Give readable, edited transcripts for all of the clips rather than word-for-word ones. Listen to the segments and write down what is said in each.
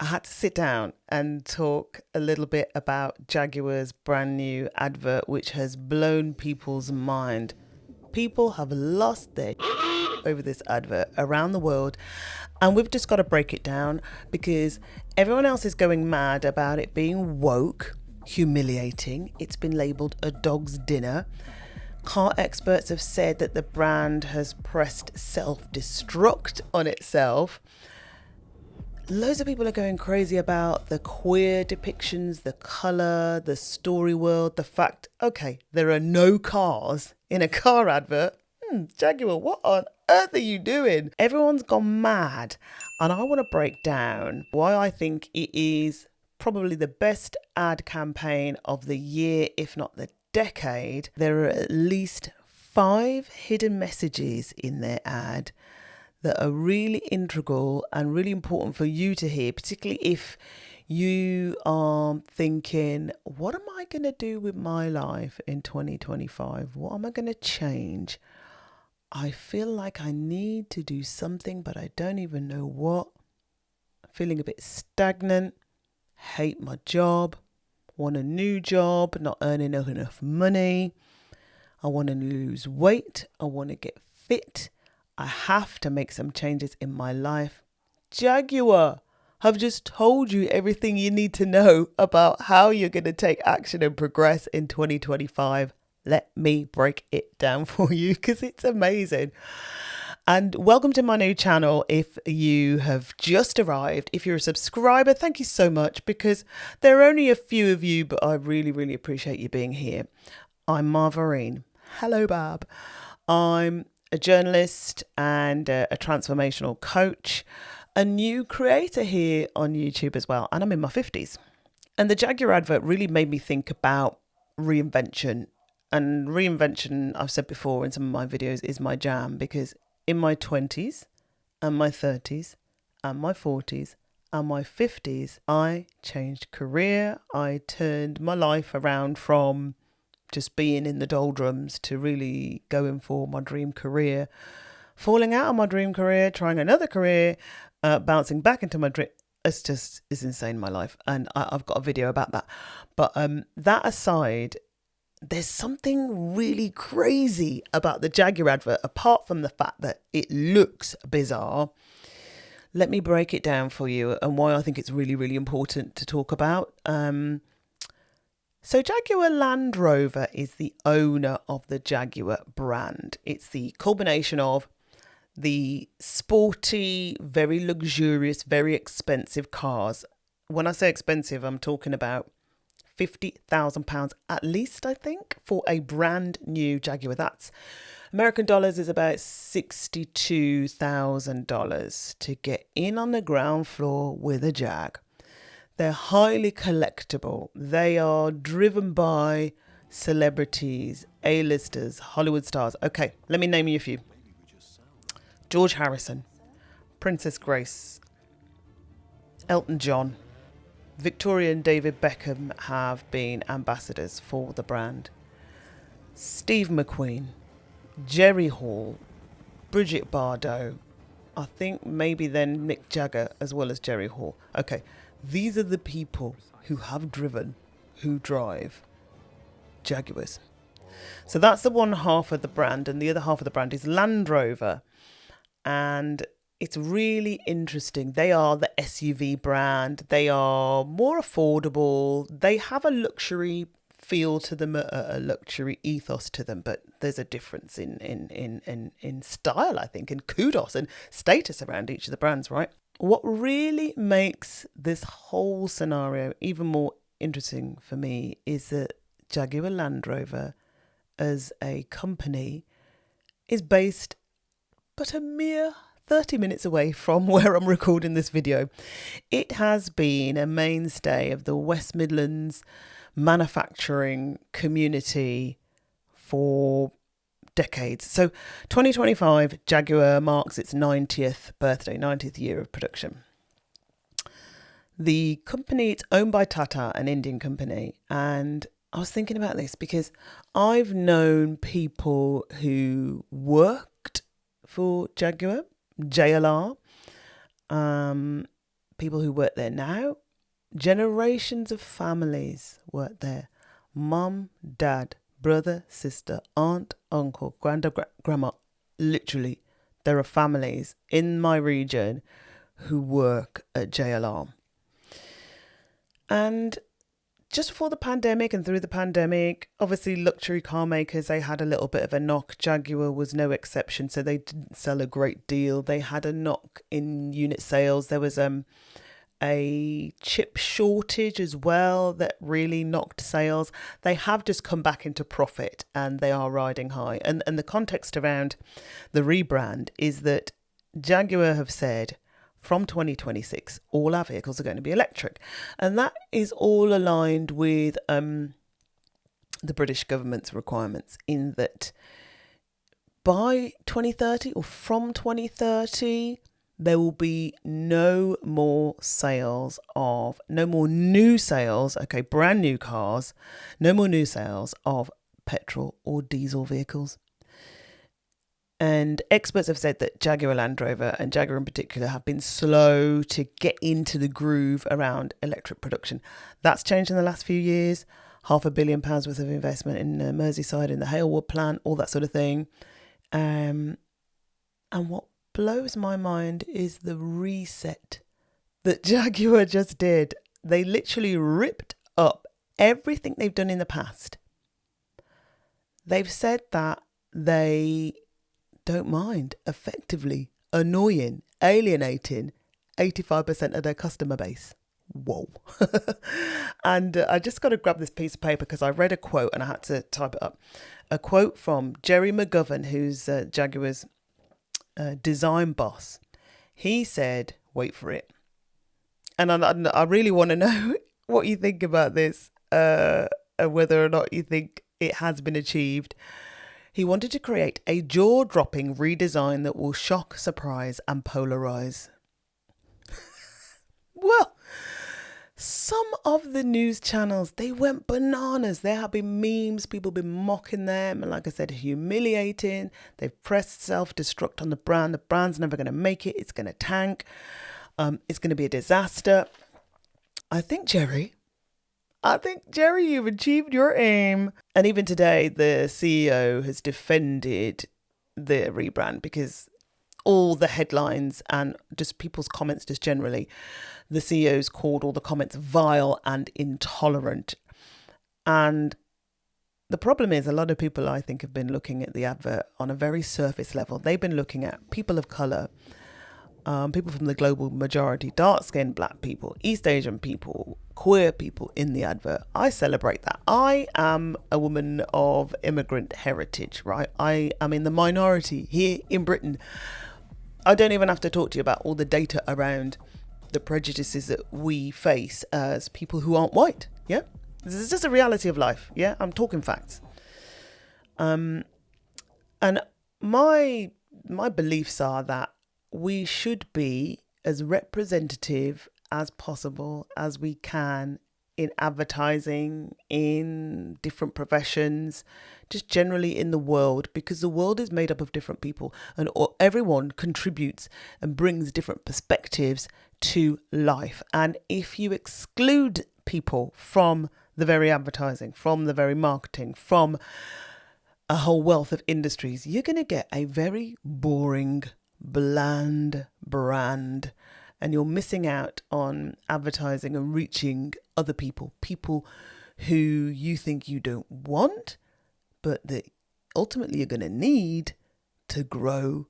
I had to sit down and talk a little bit about Jaguar's brand new advert, which has blown people's mind. People have lost their over this advert around the world, and we've just got to break it down because everyone else is going mad about it being woke, humiliating. It's been labelled a dog's dinner. Car experts have said that the brand has pressed self-destruct on itself. Loads of people are going crazy about the queer depictions, the colour, the story world, the fact, okay, there are no cars in a car advert. Jaguar, what on earth are you doing? Everyone's gone mad. And I want to break down why I think it is probably the best ad campaign of the year, if not the decade. There are at least 5 hidden messages in their ad that are really integral and really important for you to hear, particularly if you are thinking, what am I going to do with my life in 2025? What am I going to change? I feel like I need to do something, but I don't even know what. Feeling a bit stagnant, hate my job, want a new job, not earning enough money. I want to lose weight. I want to get fit. I have to make some changes in my life. Jaguar have just told you everything you need to know about how you're going to take action and progress in 2025. Let me break it down for you because it's amazing. And welcome to my new channel. If you have just arrived, if you're a subscriber, thank you so much because there are only a few of you, but I really, really appreciate you being here. I'm Marv. Hello, Bab. I'm a journalist and a transformational coach, a new creator here on YouTube as well, and I'm in my 50s. And the Jaguar advert really made me think about reinvention. And reinvention, I've said before in some of my videos, is my jam because in my 20s and my 30s and my 40s and my 50s, I changed career. I turned my life around from just being in the doldrums to really going for my dream career, falling out of my dream career, trying another career, bouncing back into my dream. It's insane, my life. And I've got a video about that. But that aside, there's something really crazy about the Jaguar advert, apart from the fact that it looks bizarre. Let me break it down for you and why I think it's really, really important to talk about. So Jaguar Land Rover is the owner of the Jaguar brand. It's the culmination of the sporty, very luxurious, very expensive cars. When I say expensive, I'm talking about £50,000 at least, I think, for a brand new Jaguar. That's American dollars is about $62,000 to get in on the ground floor with a Jag. They're highly collectible. They are driven by celebrities, A-listers, Hollywood stars. Okay, let me name you a few. George Harrison, Princess Grace, Elton John, Victoria and David Beckham have been ambassadors for the brand. Steve McQueen, Jerry Hall, Bridget Bardot, I think maybe then Mick Jagger as well as Jerry Hall. Okay, these are the people who have driven, who drive Jaguars. So that's the one half of the brand, and the other half of the brand is Land Rover. And it's really interesting. They are the SUV brand. They are more affordable. They have a luxury feel to them, a luxury ethos to them, but there's a difference in style, I think, and kudos and status around each of the brands, right? What really makes this whole scenario even more interesting for me is that Jaguar Land Rover as a company is based but a mere 30 minutes away from where I'm recording this video. It has been a mainstay of the West Midlands manufacturing community for decades. So 2025, Jaguar marks its 90th birthday, 90th year of production. The company, it's owned by Tata, an Indian company, and I was thinking about this because I've known people who worked for Jaguar, JLR, people who work there now. Generations of families work there. Mum, dad, brother, sister, aunt, uncle, granddad, grandma. Literally, there are families in my region who work at JLR. And just before the pandemic and through the pandemic, obviously luxury car makers, they had a little bit of a knock. Jaguar was no exception, so they didn't sell a great deal. They had a knock in unit sales. There was a chip shortage as well that really knocked sales. They have just come back into profit and they are riding high. And the context around the rebrand is that Jaguar have said from 2026, all our vehicles are going to be electric. And that is all aligned with the British government's requirements, in that by 2030 or from 2030, there will be no more new sales, brand new cars, no more new sales of petrol or diesel vehicles. And experts have said that Jaguar Land Rover, and Jaguar in particular, have been slow to get into the groove around electric production. That's changed in the last few years. £500 million worth of investment in Merseyside, in the Halewood plant, all that sort of thing. And what blows my mind is the reset that Jaguar just did. They literally ripped up everything they've done in the past. They've said that they don't mind effectively annoying, alienating 85% of their customer base. Whoa. And I just got to grab this piece of paper because I read a quote and I had to type it up. A quote from Jerry McGovern, who's Jaguar's design boss. He said, wait for it. And I really want to know what you think about this, whether or not you think it has been achieved. He wanted to create a jaw-dropping redesign that will shock, surprise, and polarize. Well, some of the news channels, they went bananas. There have been memes, people have been mocking them, and like I said, humiliating. They've pressed self-destruct on the brand. The brand's never going to make it. It's going to tank. It's going to be a disaster. I think, Jerry, you've achieved your aim. And even today, the CEO has defended the rebrand because all the headlines and just people's comments just generally, the CEO's called all the comments vile and intolerant. And the problem is a lot of people, I think, have been looking at the advert on a very surface level. They've been looking at people of colour, people from the global majority, dark-skinned black people, East Asian people, queer people in the advert. I celebrate that. I am a woman of immigrant heritage, right? I am in the minority here in Britain. I don't even have to talk to you about all the data around the prejudices that we face as people who aren't white. Yeah, this is just a reality of life. Yeah, I'm talking facts. And my beliefs are that we should be as representative as possible as we can in advertising, in different professions, just generally in the world, because the world is made up of different people and everyone contributes and brings different perspectives to life. And if you exclude people from the very advertising, from the very marketing, from a whole wealth of industries, you're going to get a very boring, bland brand. And you're missing out on advertising and reaching other people who you think you don't want, but that ultimately you're going to need to grow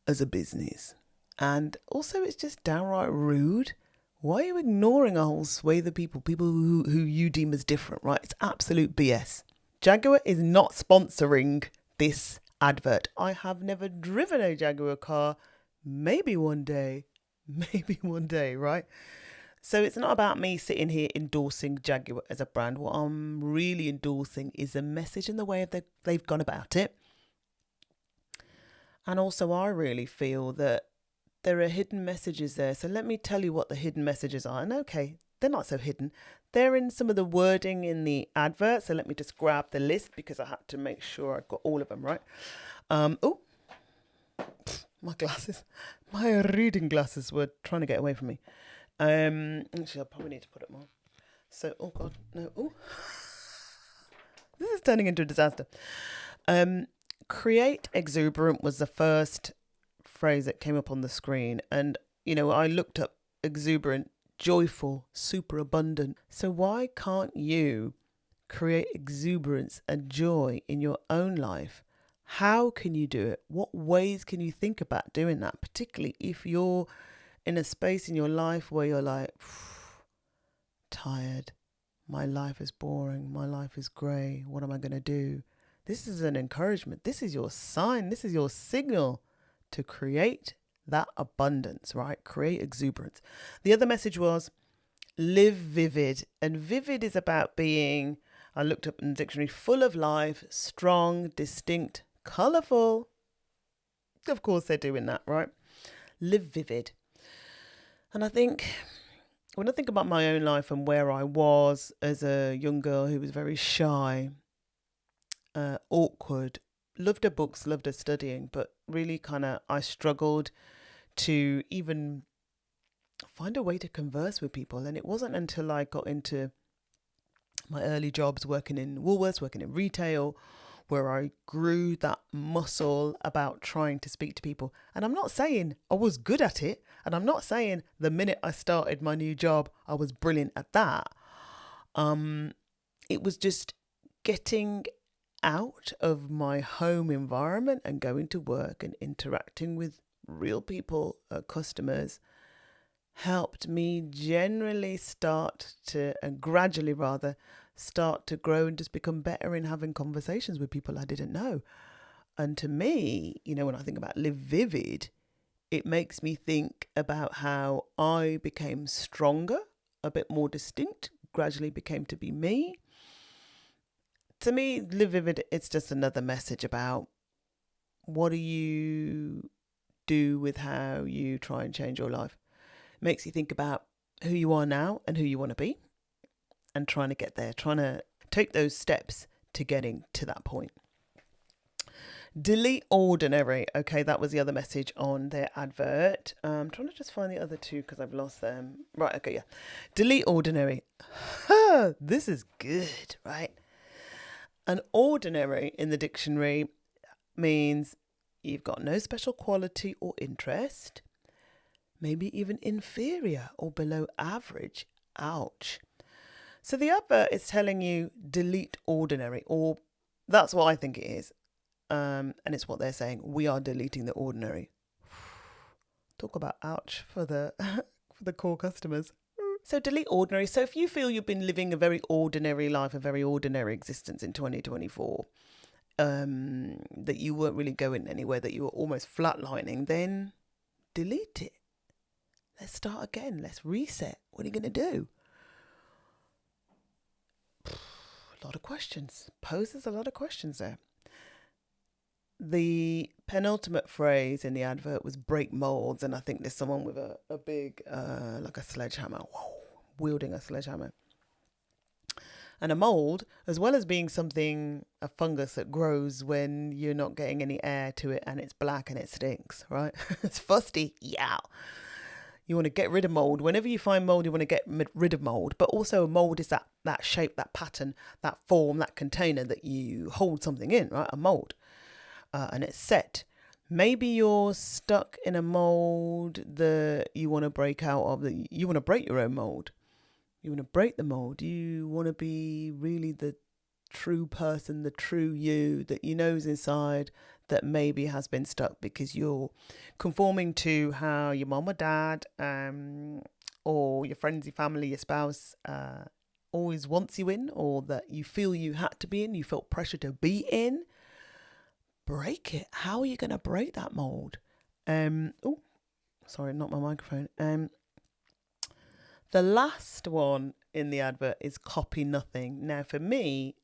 as a business. And also, it's just downright rude. Why are you ignoring a whole swathe of people who you deem as different, right? It's absolute BS. Jaguar is not sponsoring this advert. I have never driven a Jaguar car. Maybe one day, right? So it's not about me sitting here endorsing Jaguar as a brand. What I'm really endorsing is the message and the way they've gone about it. And also, I really feel that there are hidden messages there. So let me tell you what the hidden messages are. And okay, they're not so hidden. They're in some of the wording in the advert. So let me just grab the list because I had to make sure I got all of them right. My glasses, my reading glasses were trying to get away from me. Actually, I probably need to put it more. So, oh God, no. Oh, this is turning into a disaster. Create exuberant was the first phrase that came up on the screen. And, I looked up exuberant, joyful, super abundant. So why can't you create exuberance and joy in your own life? How can you do it? What ways can you think about doing that? Particularly if you're in a space in your life where you're like, tired, my life is boring, my life is grey, what am I going to do? This is an encouragement. This is your sign. This is your signal to create that abundance, right? Create exuberance. The other message was live vivid. And vivid is about being, I looked up in the dictionary, full of life, strong, distinct, colourful. Of course they're doing that, right? Live vivid. And I think when I think about my own life and where I was as a young girl who was very shy, awkward, loved her books, loved her studying, but really I struggled to even find a way to converse with people. And it wasn't until I got into my early jobs working in Woolworths, working in retail, where I grew that muscle about trying to speak to people. And I'm not saying I was good at it. And I'm not saying the minute I started my new job, I was brilliant at that. It was just getting out of my home environment and going to work and interacting with real people, customers, helped me gradually start to grow and just become better in having conversations with people I didn't know. And to me, when I think about live vivid, it makes me think about how I became stronger, a bit more distinct, gradually became to be me. To me, live vivid, it's just another message about what do you do with how you try and change your life. It makes you think about who you are now and who you want to be and trying to get there, trying to take those steps to getting to that point. Delete ordinary. Okay, that was the other message on their advert. I'm trying to just find the other two because I've lost them. Right, okay, yeah. Delete ordinary. This is good, right? An ordinary in the dictionary means you've got no special quality or interest, maybe even inferior or below average. Ouch. So the advert is telling you delete ordinary, or that's what I think it is. And it's what they're saying. We are deleting the ordinary. Talk about ouch for the for the core customers. So delete ordinary. So if you feel you've been living a very ordinary life, a very ordinary existence in 2024, that you weren't really going anywhere, that you were almost flatlining, then delete it. Let's start again. Let's reset. What are you going to do? A lot of questions. Poses a lot of questions there. The penultimate phrase in the advert was break molds, and I think there's someone with a big, like a sledgehammer, wielding a sledgehammer. And a mold, as well as being a fungus that grows when you're not getting any air to it and it's black and it stinks, right? It's fusty, yeah. You want to get rid of mold. Whenever you find mold, you want to get rid of mold. But also a mold is that shape, that pattern, that form, that container that you hold something in, right? A mold. And it's set. Maybe you're stuck in a mold that you want to break out of. That you want to break your own mold. You want to break the mold. You want to be really the true person, the true you that you know is inside, that maybe has been stuck because you're conforming to how your mom or dad or your friends, your family, your spouse always wants you in, or that you feel you had to be in, you felt pressure to be in. Break it. How are you going to break that mold? Oh, sorry, not my microphone. The last one in the advert is copy nothing. Now, for me,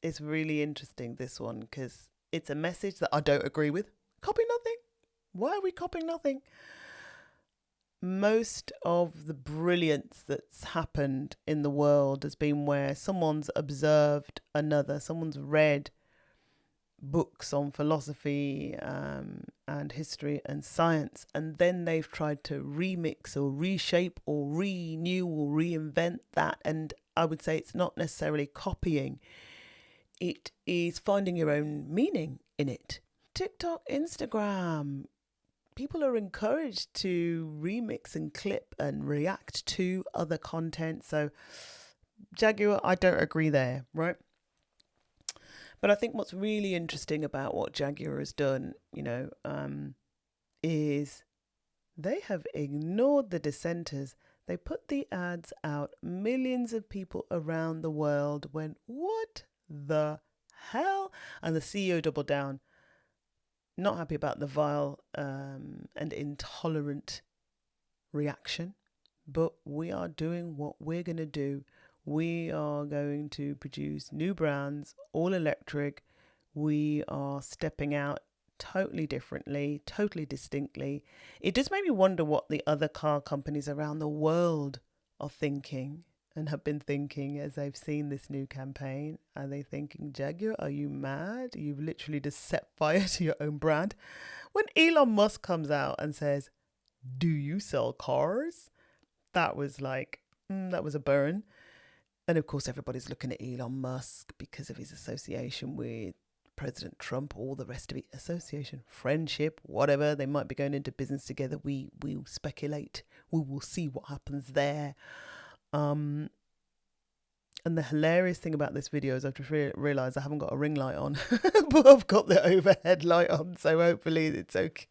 it's really interesting, this one, because it's a message that I don't agree with. Copy nothing. Why are we copying nothing? Most of the brilliance that's happened in the world has been where someone's observed another, someone's read books on philosophy and history and science, and then they've tried to remix or reshape or renew or reinvent that. And I would say it's not necessarily copying, it is finding your own meaning in it. TikTok, Instagram, people are encouraged to remix and clip and react to other content. So Jaguar, I don't agree there, right? But I think what's really interesting about what Jaguar has done, is they have ignored the dissenters. They put the ads out. Millions of people around the world went, what the hell? And the CEO doubled down. Not happy about the vile and intolerant reaction. But we are doing what we're going to do. We are going to produce new brands, all electric. We are stepping out totally differently, totally distinctly. It does make me wonder what the other car companies around the world are thinking and have been thinking as they've seen this new campaign. Are they thinking, Jaguar, are you mad? You've literally just set fire to your own brand. When Elon Musk comes out and says, do you sell cars? That was like, that was a burn. And of course, everybody's looking at Elon Musk because of his association with President Trump, all the rest of it, association, friendship, whatever. They might be going into business together. We will speculate. We will see what happens there. And the hilarious thing about this video is I've just realised I haven't got a ring light on, but I've got the overhead light on, so hopefully it's okay.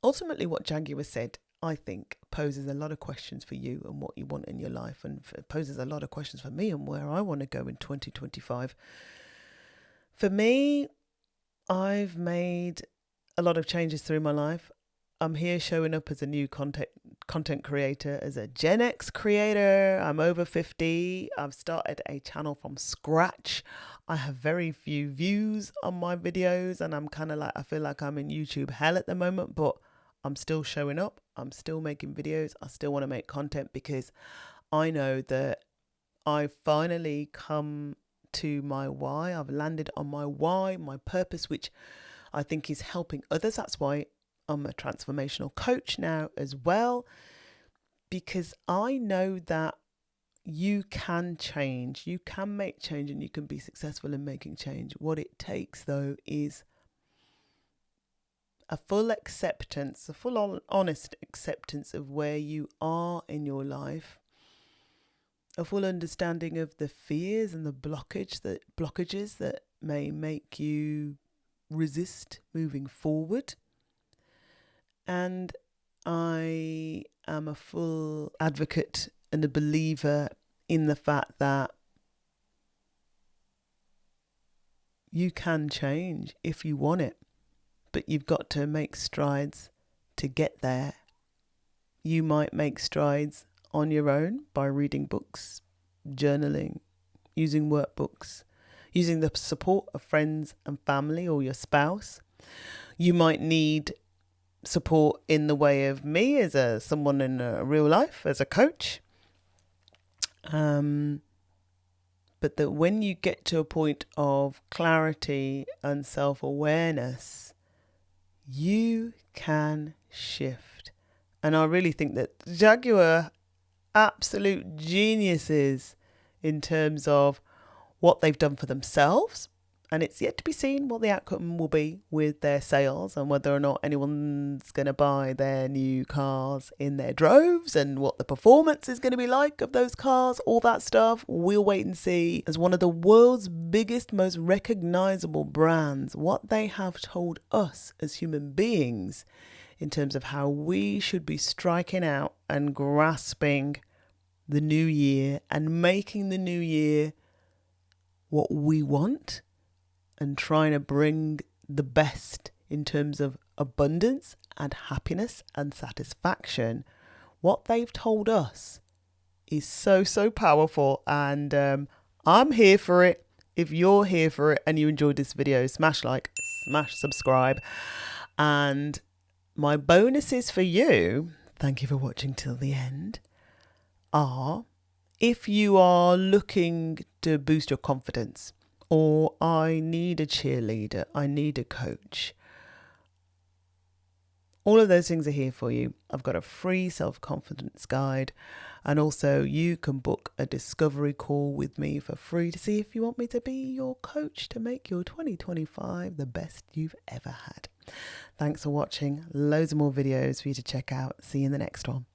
Ultimately, what Jaguar said, I think, poses a lot of questions for you and what you want in your life, and poses a lot of questions for me and where I want to go in 2025. For me, I've made a lot of changes through my life. I'm here showing up as a new content creator, as a Gen X creator. I'm over 50. I've started a channel from scratch. I have very few views on my videos, and I'm kind of like, I feel like I'm in YouTube hell at the moment, but I'm still showing up. I'm still making videos. I still want to make content because I know that I finally come to my why. I've landed on my why, my purpose, which I think is helping others. That's why I'm a transformational coach now as well, because I know that you can change, you can make change, and you can be successful in making change. What it takes, though, is a full acceptance, a full honest acceptance of where you are in your life, a full understanding of the fears and the blockages that may make you resist moving forward. And I am a full advocate and a believer in the fact that you can change if you want it, but you've got to make strides to get there. You might make strides on your own by reading books, journaling, using workbooks, using the support of friends and family or your spouse. You might need support in the way of me as someone in real life, as a coach. But that when you get to a point of clarity and self-awareness, you can shift. And I really think that Jaguar, absolute geniuses in terms of what they've done for themselves. And it's yet to be seen what the outcome will be with their sales and whether or not anyone's going to buy their new cars in their droves and what the performance is going to be like of those cars, all that stuff. We'll wait and see. As one of the world's biggest, most recognizable brands, what they have told us as human beings in terms of how we should be striking out and grasping the new year and making the new year what we want, and trying to bring the best in terms of abundance and happiness and satisfaction. What they've told us is so, so powerful. And I'm here for it. If you're here for it and you enjoyed this video, smash like, smash subscribe. And my bonuses for you, thank you for watching till the end, are If you are looking to boost your confidence, or I need a cheerleader, I need a coach, all of those things are here for you. I've got a free self-confidence guide, and also you can book a discovery call with me for free to see if you want me to be your coach to make your 2025 the best you've ever had. Thanks for watching. Loads of more videos for you to check out. See you in the next one.